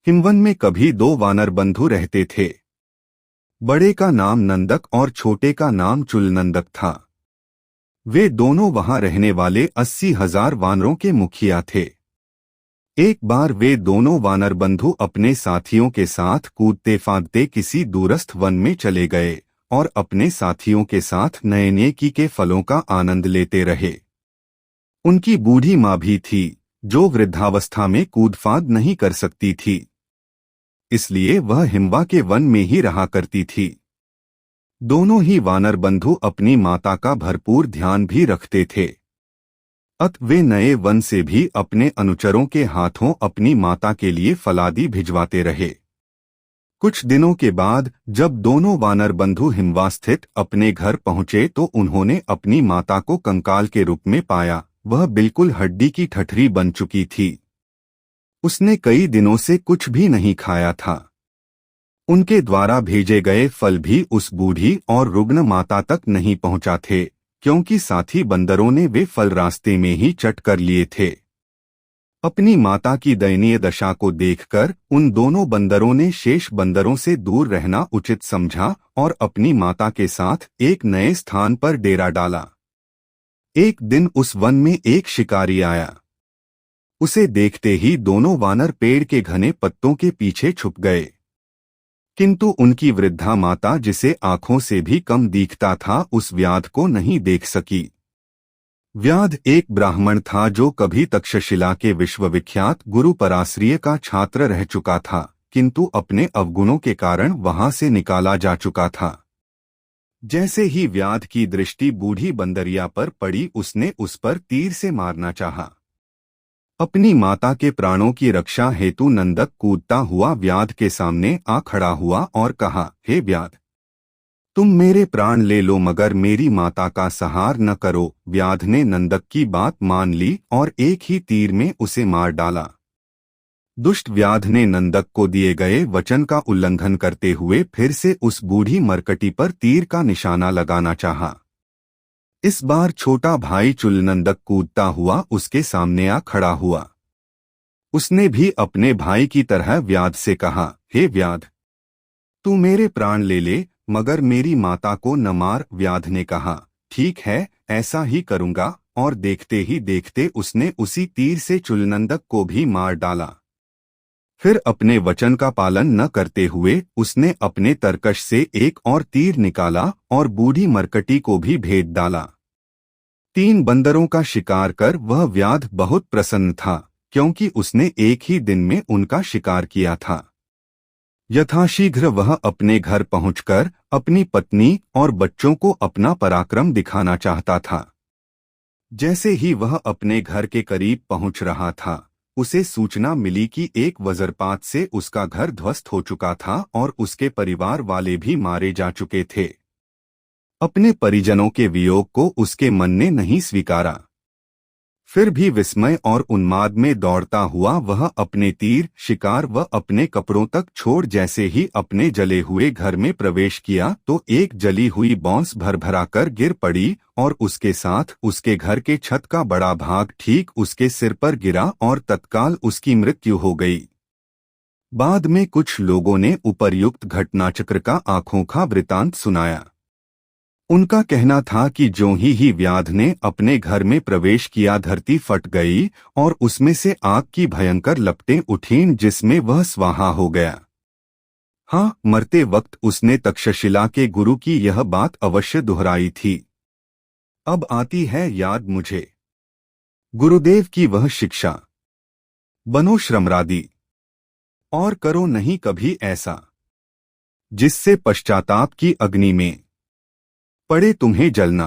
हिमवन में कभी दो वानर बंधु रहते थे। बड़े का नाम नंदक और छोटे का नाम चुलनंदक था। वे दोनों वहां रहने वाले 80,000 वानरों के मुखिया थे। एक बार वे दोनों वानर बंधु अपने साथियों के साथ कूदते फांदते किसी दूरस्थ वन में चले गए और अपने साथियों के साथ नए नेकी के फलों का आनंद लेते रहे। उनकी बूढ़ी माँ भी थी, जो वृद्धावस्था में कूद फांद नहीं कर सकती थी, इसलिए वह हिमवा के वन में ही रहा करती थी। दोनों ही वानर बंधु अपनी माता का भरपूर ध्यान भी रखते थे। अतः वे नए वन से भी अपने अनुचरों के हाथों अपनी माता के लिए फलादि भिजवाते रहे। कुछ दिनों के बाद जब दोनों वानर बंधु हिमवा स्थित अपने घर पहुंचे तो उन्होंने अपनी माता को कंकाल के रूप में पाया। वह बिल्कुल हड्डी की ठठरी बन चुकी थी। उसने कई दिनों से कुछ भी नहीं खाया था। उनके द्वारा भेजे गए फल भी उस बूढ़ी और रुग्ण माता तक नहीं पहुंचा थे, क्योंकि साथी बंदरों ने वे फल रास्ते में ही चट कर लिए थे। अपनी माता की दयनीय दशा को देखकर उन दोनों बंदरों ने शेष बंदरों से दूर रहना उचित समझा और अपनी माता के साथ एक नए स्थान पर डेरा डाला। एक दिन उस वन में एक शिकारी आया। उसे देखते ही दोनों वानर पेड़ के घने पत्तों के पीछे छुप गए, किंतु उनकी वृद्धा माता, जिसे आंखों से भी कम दिखता था, उस व्याध को नहीं देख सकी। व्याध एक ब्राह्मण था जो कभी तक्षशिला के विश्वविख्यात गुरु पराश्रिय का छात्र रह चुका था, किंतु अपने अवगुणों के कारण वहां से निकाला जा चुका था। जैसे ही व्याध की दृष्टि बूढ़ी बंदरिया पर पड़ी, उसने उस पर तीर से मारना चाहा। अपनी माता के प्राणों की रक्षा हेतु नंदक कूदता हुआ व्याध के सामने आ खड़ा हुआ और कहा, हे व्याध, तुम मेरे प्राण ले लो मगर मेरी माता का सहार न करो। व्याध ने नंदक की बात मान ली और एक ही तीर में उसे मार डाला। दुष्ट व्याध ने नंदक को दिए गए वचन का उल्लंघन करते हुए फिर से उस बूढ़ी मरकटी पर तीर का निशाना लगाना चाहा। इस बार छोटा भाई चुलनंदक कूदता हुआ उसके सामने आ खड़ा हुआ। उसने भी अपने भाई की तरह व्याध से कहा, हे व्याध, तू मेरे प्राण ले ले मगर मेरी माता को न मार। व्याध ने कहा, ठीक है, ऐसा ही करूंगा, और देखते ही देखते उसने उसी तीर से चुलनंदक को भी मार डाला। फिर अपने वचन का पालन न करते हुए उसने अपने तरकश से एक और तीर निकाला और बूढ़ी मरकटी को भी भेद डाला। 3 बंदरों का शिकार कर वह व्याध बहुत प्रसन्न था, क्योंकि उसने एक ही दिन में उनका शिकार किया था। यथाशीघ्र वह अपने घर पहुंचकर अपनी पत्नी और बच्चों को अपना पराक्रम दिखाना चाहता था। जैसे ही वह अपने घर के करीब पहुंच रहा था, उसे सूचना मिली कि एक वज्रपात से उसका घर ध्वस्त हो चुका था और उसके परिवार वाले भी मारे जा चुके थे। अपने परिजनों के वियोग को उसके मन ने नहीं स्वीकारा। फिर भी विस्मय और उन्माद में दौड़ता हुआ वह अपने तीर, शिकार व अपने कपड़ों तक छोड़ जैसे ही अपने जले हुए घर में प्रवेश किया तो एक जली हुई बॉंस भरभरा कर गिर पड़ी और उसके साथ उसके घर के छत का बड़ा भाग ठीक उसके सिर पर गिरा और तत्काल उसकी मृत्यु हो गई। बाद में कुछ लोगों ने उपर्युक्त घटनाचक्र का आंखों का वृतांत सुनाया। उनका कहना था कि ज्यों ही व्याध ने अपने घर में प्रवेश किया, धरती फट गई और उसमें से आग की भयंकर लपटें उठीं, जिसमें वह स्वाहा हो गया। हाँ, मरते वक्त उसने तक्षशिला के गुरु की यह बात अवश्य दोहराई थी। अब आती है याद मुझे गुरुदेव की वह शिक्षा, बनो श्रमरादी और करो नहीं कभी ऐसा, जिससे पश्चाताप की अग्नि में पड़े तुम्हें जलना।